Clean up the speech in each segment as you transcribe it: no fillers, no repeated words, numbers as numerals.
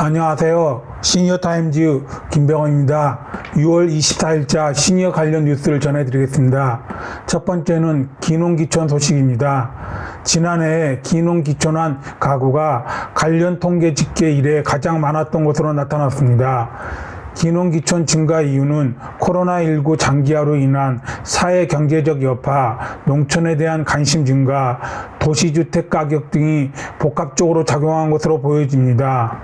안녕하세요. 시니어타임즈 김병헌입니다. 6월 24일자 시니어 관련 뉴스를 전해드리겠습니다. 첫 번째는 기농기촌 소식입니다. 지난해 기농기촌한 가구가 관련 통계 집계 이래 가장 많았던 것으로 나타났습니다. 기농기촌 증가 이유는 코로나19 장기화로 인한 사회 경제적 여파, 농촌에 대한 관심 증가, 도시주택 가격 등이 복합적으로 작용한 것으로 보여집니다.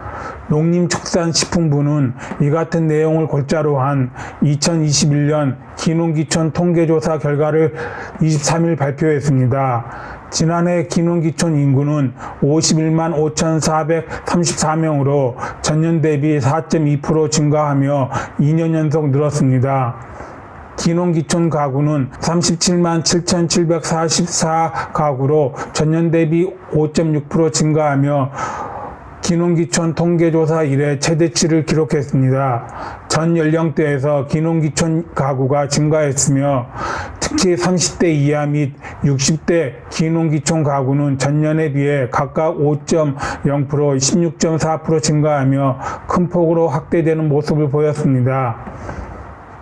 농림축산식품부는 이 같은 내용을 골자로 한 2021년 기농기촌 통계조사 결과를 23일 발표했습니다. 지난해 기농기촌 인구는 51만 5,434명으로 전년 대비 4.2% 증가하며 2년 연속 늘었습니다. 기농기촌 가구는 37만 7,744가구로 전년 대비 5.6% 증가하며 기농기촌 통계조사 이래 최대치를 기록했습니다. 전 연령대에서 기농기촌 가구가 증가했으며 특히 30대 이하 및 60대 기농기촌 가구는 전년에 비해 각각 5.0%, 16.4% 증가하며 큰 폭으로 확대되는 모습을 보였습니다.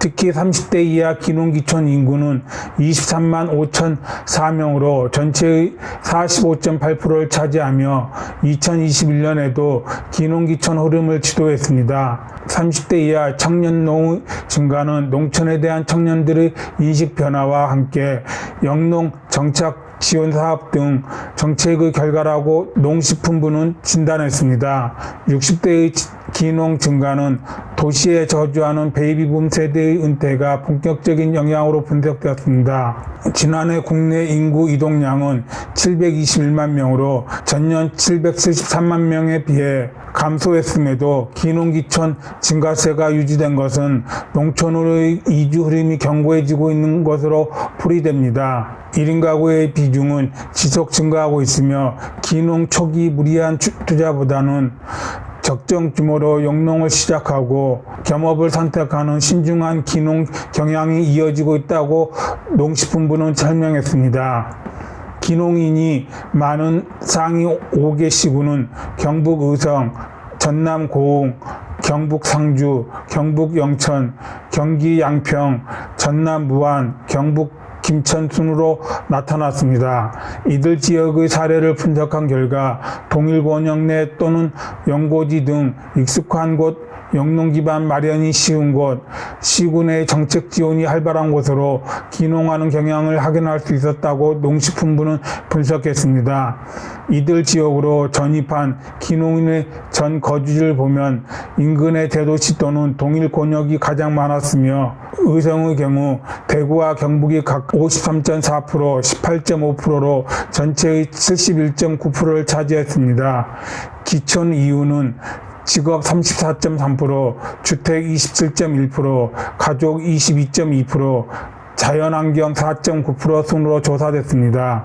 특히 30대 이하 기농기촌 인구는 23만 5,004명으로 전체의 45.8%를 차지하며 2021년에도 기농기촌 흐름을 주도했습니다. 30대 이하 청년 노후 증가는 농촌에 대한 청년들의 인식 변화와 함께 영농 정착 지원 사업 등 정책의 결과라고 농식품부는 진단했습니다. 60대의 기농 증가는 도시에 거주하는 베이비붐 세대의 은퇴가 본격적인 영향으로 분석되었습니다. 지난해 국내 인구 이동량은 721만 명으로 전년 773만 명에 비해 감소했음에도 기농기촌 증가세가 유지된 것은 농촌으로의 이주 흐름이 견고해지고 있는 것으로 풀이됩니다. 1인 가구의 비중은 지속 증가하고 있으며 기농 초기 무리한 투자보다는 적정 규모로 영농을 시작하고 겸업을 선택하는 신중한 기농 경향이 이어지고 있다고 농식품부는 설명했습니다. 기농인이 많은 상위 5개 시군은 경북 의성, 전남 고흥, 경북 상주, 경북 영천, 경기 양평, 전남 무안, 경북 김천 순으로 나타났습니다. 이들 지역의 사례를 분석한 결과 동일 권역 내 또는 연고지 등 익숙한 곳, 영농 기반 마련이 쉬운 곳, 시군의 정책 지원이 활발한 곳으로 기농하는 경향을 확인할 수 있었다고 농식품부는 분석했습니다. 이들 지역으로 전입한 기농인의 전 거주지를 보면 인근의 대도시 또는 동일 권역이 가장 많았으며 의성의 경우 대구와 경북이 각 53.4%, 18.5%로 전체의 71.9%를 차지했습니다. 기촌 이유는 직업 34.3%, 주택 27.1%, 가족 22.2%, 자연환경 4.9% 순으로 조사됐습니다.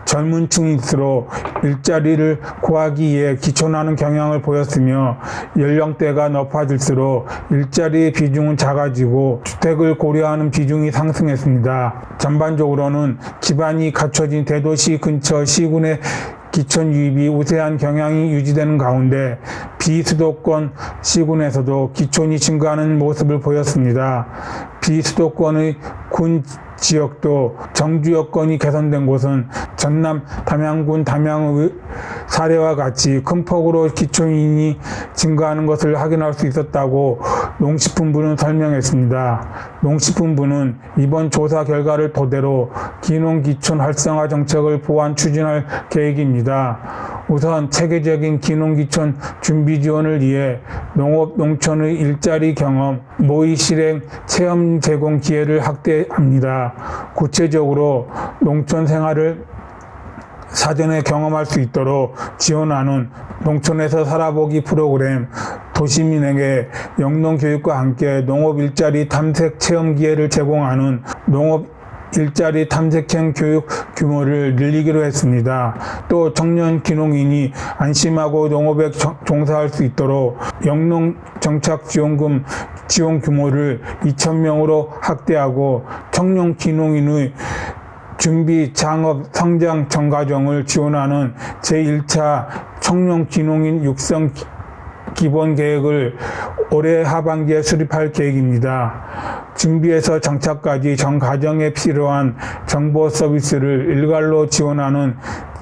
젊은 층일수록 일자리를 구하기 위해 기촌하는 경향을 보였으며 연령대가 높아질수록 일자리의 비중은 작아지고 주택을 고려하는 비중이 상승했습니다. 전반적으로는 기반이 갖춰진 대도시 근처 시군의 기촌 유입이 우세한 경향이 유지되는 가운데 비수도권 시군에서도 기촌이 증가하는 모습을 보였습니다. 비수도권의 군 지역도 정주 여건이 개선된 곳은 전남 담양군 담양의 사례와 같이 큰 폭으로 기촌인이 증가하는 것을 확인할 수 있었다고 농식품부는 설명했습니다. 농식품부는 이번 조사 결과를 토대로 기농기촌 활성화 정책을 보완 추진할 계획입니다. 우선 체계적인 기농기촌 준비 지원을 위해 농업 농촌의 일자리 경험, 모의 실행, 체험 제공 기회를 확대합니다. 구체적으로 농촌 생활을 사전에 경험할 수 있도록 지원하는 농촌에서 살아보기 프로그램, 도시민에게 영농 교육과 함께 농업 일자리 탐색 체험 기회를 제공하는 농업 일자리 탐색형 교육 규모를 늘리기로 했습니다. 또 청년 기농인이 안심하고 농업에 종사할 수 있도록 영농 정착 지원금 지원 규모를 2,000명으로 확대하고 청년 기농인의 준비, 창업, 성장 전 과정을 지원하는 제1차 청년 기농인 육성 기본 계획을 올해 하반기에 수립할 계획입니다. 준비에서 정착까지 전 과정에 필요한 정보 서비스를 일괄로 지원하는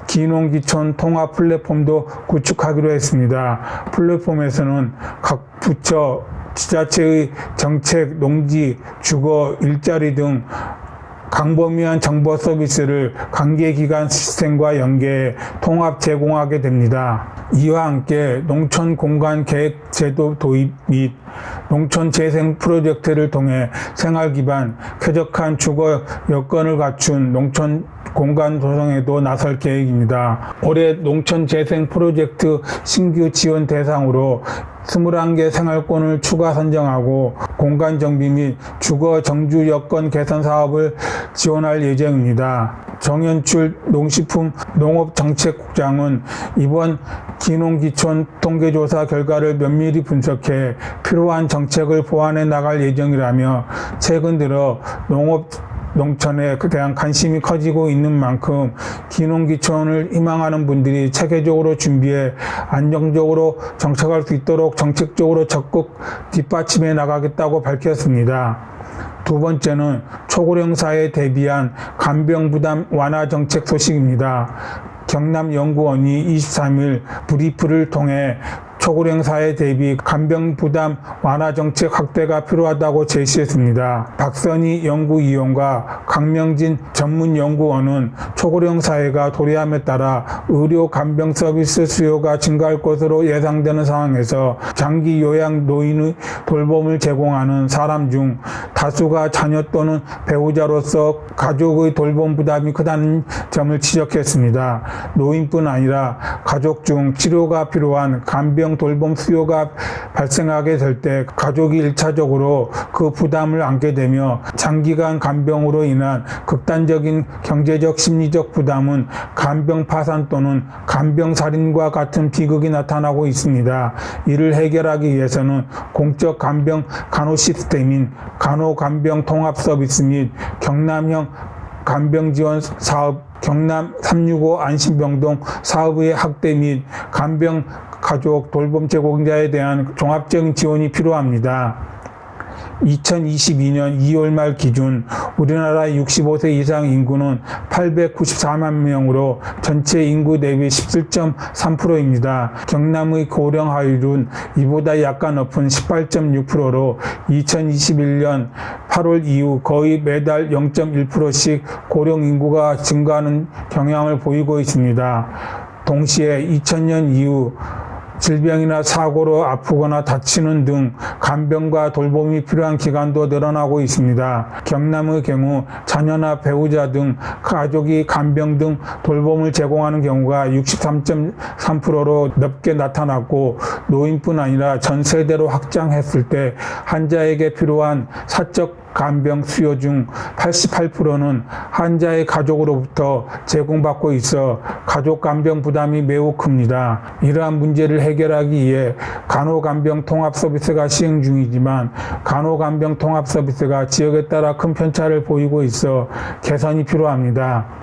기농기촌 통합 플랫폼도 구축하기로 했습니다. 플랫폼에서는 각 부처, 지자체의 정책, 농지, 주거, 일자리 등 광범위한 정보 서비스를 관계기관 시스템과 연계해 통합 제공하게 됩니다. 이와 함께 농촌 공간 계획 제도 도입 및 농촌 재생 프로젝트를 통해 생활 기반, 쾌적한 주거 여건을 갖춘 농촌 공간 조성에도 나설 계획입니다. 올해 농촌 재생 프로젝트 신규 지원 대상으로 21개 생활권을 추가 선정하고 공간 정비 및 주거 정주 여건 개선 사업을 지원할 예정입니다. 정현출 농식품 농업정책국장은 이번 기농기촌 통계조사 결과를 면밀히 분석해 필요한 정책을 보완해 나갈 예정이라며 최근 들어 농촌에 대한 관심이 커지고 있는 만큼 기농기촌을 희망하는 분들이 체계적으로 준비해 안정적으로 정착할 수 있도록 정책적으로 적극 뒷받침해 나가겠다고 밝혔습니다. 두 번째는 초고령 사회에 대비한 간병 부담 완화 정책 소식입니다. 경남연구원이 23일 브리프를 통해 초고령 사회 대비 간병 부담 완화 정책 확대가 필요하다고 제시했습니다. 박선희 연구위원과 강명진 전문연구원은 초고령 사회가 도래함에 따라 의료 간병 서비스 수요가 증가할 것으로 예상되는 상황에서 장기 요양 노인의 돌봄을 제공하는 사람 중 다수가 자녀 또는 배우자로서 가족의 돌봄 부담이 크다는 점을 지적했습니다. 노인뿐 아니라 가족 중 치료가 필요한 간병 돌봄 수요가 발생하게 될 때 가족이 1차적으로 그 부담을 안게 되며 장기간 간병으로 인한 극단적인 경제적 심리적 부담은 간병 파산 또는 간병 살인과 같은 비극이 나타나고 있습니다. 이를 해결하기 위해서는 공적 간병 간호 시스템인 간호간병 통합 서비스 및 경남형 간병 지원 사업, 경남 365 안심병동 사업의 확대 및 간병 가족 돌봄 제공자에 대한 종합적인 지원이 필요합니다. 2022년 2월 말 기준 우리나라 65세 이상 인구는 894만 명으로 전체 인구 대비 17.3%입니다. 경남의 고령 하율은 이보다 약간 높은 18.6%로 2021년 8월 이후 거의 매달 0.1%씩 고령 인구가 증가하는 경향을 보이고 있습니다. 동시에 2000년 이후 질병이나 사고로 아프거나 다치는 등 간병과 돌봄이 필요한 기간도 늘어나고 있습니다. 경남의 경우 자녀나 배우자 등 가족이 간병 등 돌봄을 제공하는 경우가 63.3%로 높게 나타났고 노인뿐 아니라 전 세대로 확장했을 때 환자에게 필요한 사적 간병 수요 중 88%는 환자의 가족으로부터 제공받고 있어 가족 간병 부담이 매우 큽니다. 이러한 문제를 해결하기 위해 간호간병 통합 서비스가 시행 중이지만 간호간병 통합 서비스가 지역에 따라 큰 편차를 보이고 있어 개선이 필요합니다.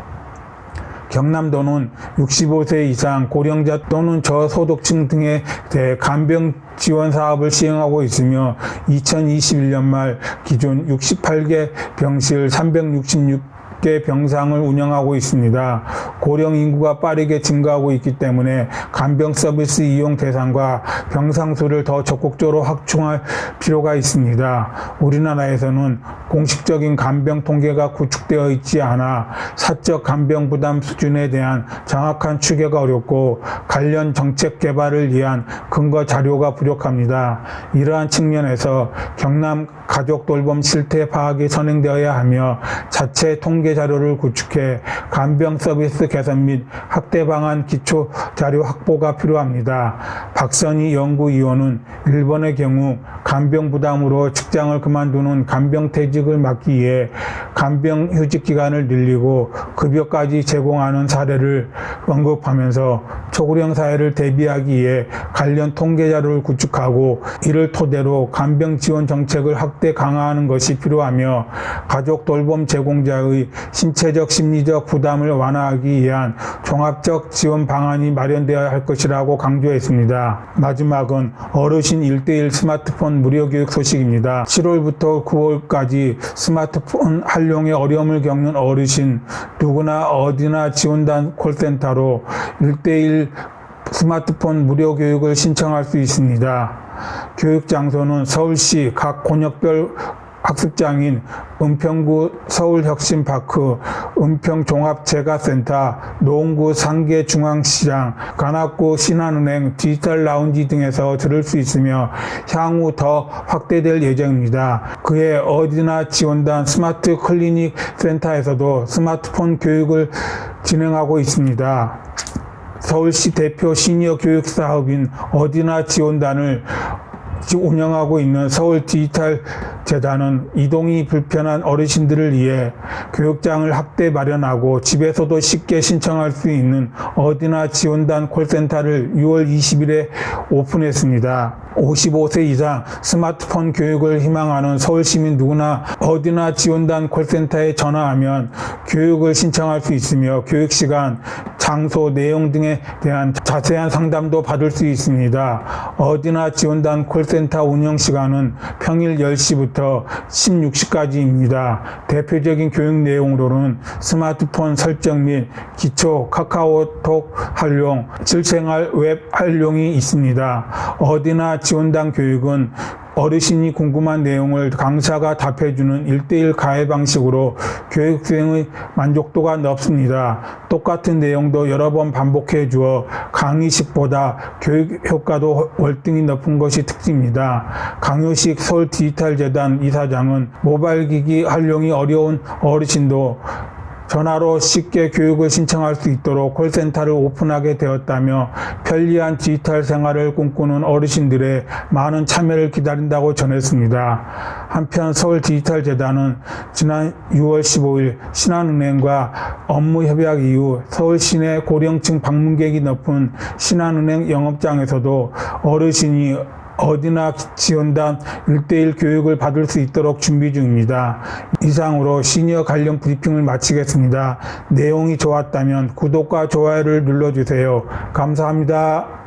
경남도는 65세 이상 고령자 또는 저소득층 등에 대해 간병 지원 사업을 시행하고 있으며 2021년 말 기준 68개 병실 366개 병상을 운영하고 있습니다. 고령 인구가 빠르게 증가하고 있기 때문에 간병 서비스 이용 대상과 병상 수를 더 적극적으로 확충할 필요가 있습니다. 우리나라에서는 공식적인 간병 통계가 구축되어 있지 않아 사적 간병 부담 수준에 대한 정확한 추계가 어렵고 관련 정책 개발을 위한 근거 자료가 부족합니다. 이러한 측면에서 경남 가족 돌봄 실태 파악이 선행되어야 하며 자체 통계 자료를 구축해 간병 서비스 개선 및 확대 방안 기초 자료 확보가 필요합니다. 박선희 연구위원은 일본의 경우 간병 부담으로 직장을 그만두는 간병 퇴직을 막기 위해 간병 휴직 기간을 늘리고 급여까지 제공하는 사례를 언급하면서 초고령 사회를 대비하기 위해 관련 통계 자료를 구축하고 이를 토대로 간병 지원 정책을 확대 강화하는 것이 필요하며 가족 돌봄 제공자의 신체적 심리적 부담을 완화하기 위한 종합적 지원 방안이 마련되어야 할 것이라고 강조했습니다. 마지막은 어르신 1:1 스마트폰 무료 교육 소식입니다. 7월부터 9월까지 스마트폰 활용에 어려움을 겪는 어르신 누구나 어디나 지원단 콜센터로 1:1 스마트폰 무료 교육을 신청할 수 있습니다. 교육 장소는 서울시 각 권역별 학습장인 은평구 서울혁신파크, 은평종합재가센터, 노원구 상계중앙시장, 관악구 신한은행 디지털 라운지 등에서 들을 수 있으며 향후 더 확대될 예정입니다. 그에 어디나 지원단 스마트 클리닉 센터에서도 스마트폰 교육을 진행하고 있습니다. 서울시 대표 시니어 교육 사업인 어디나 지원단을 운영하고 있는 서울 디지털 재단은 이동이 불편한 어르신들을 위해 교육장을 확대 마련하고 집에서도 쉽게 신청할 수 있는 어디나 지원단 콜센터를 6월 20일에 오픈했습니다. 55세 이상 스마트폰 교육을 희망하는 서울시민 누구나 어디나 지원단 콜센터에 전화하면 교육을 신청할 수 있으며 교육시간, 장소, 내용 등에 대한 자세한 상담도 받을 수 있습니다. 어디나 지원단 콜센터 운영 시간은 평일 10시부터 16시까지입니다. 대표적인 교육 내용으로는 스마트폰 설정 및 기초 카카오톡 활용, 실생활 웹 활용이 있습니다. 어디나 지원단 교육은 어르신이 궁금한 내용을 강사가 답해주는 1:1 가해 방식으로 교육 수행의 만족도가 높습니다. 똑같은 내용도 여러 번 반복해 주어 강의식보다 교육 효과도 월등히 높은 것이 특징입니다. 강효식 서울 디지털재단 이사장은 모바일 기기 활용이 어려운 어르신도 전화로 쉽게 교육을 신청할 수 있도록 콜센터를 오픈하게 되었다며 편리한 디지털 생활을 꿈꾸는 어르신들의 많은 참여를 기다린다고 전했습니다. 한편 서울 디지털재단은 지난 6월 15일 신한은행과 업무 협약 이후 서울 시내 고령층 방문객이 높은 신한은행 영업장에서도 어르신이 어디나 지원단 1:1 교육을 받을 수 있도록 준비 중입니다. 이상으로 시니어 관련 브리핑을 마치겠습니다. 내용이 좋았다면 구독과 좋아요를 눌러주세요. 감사합니다.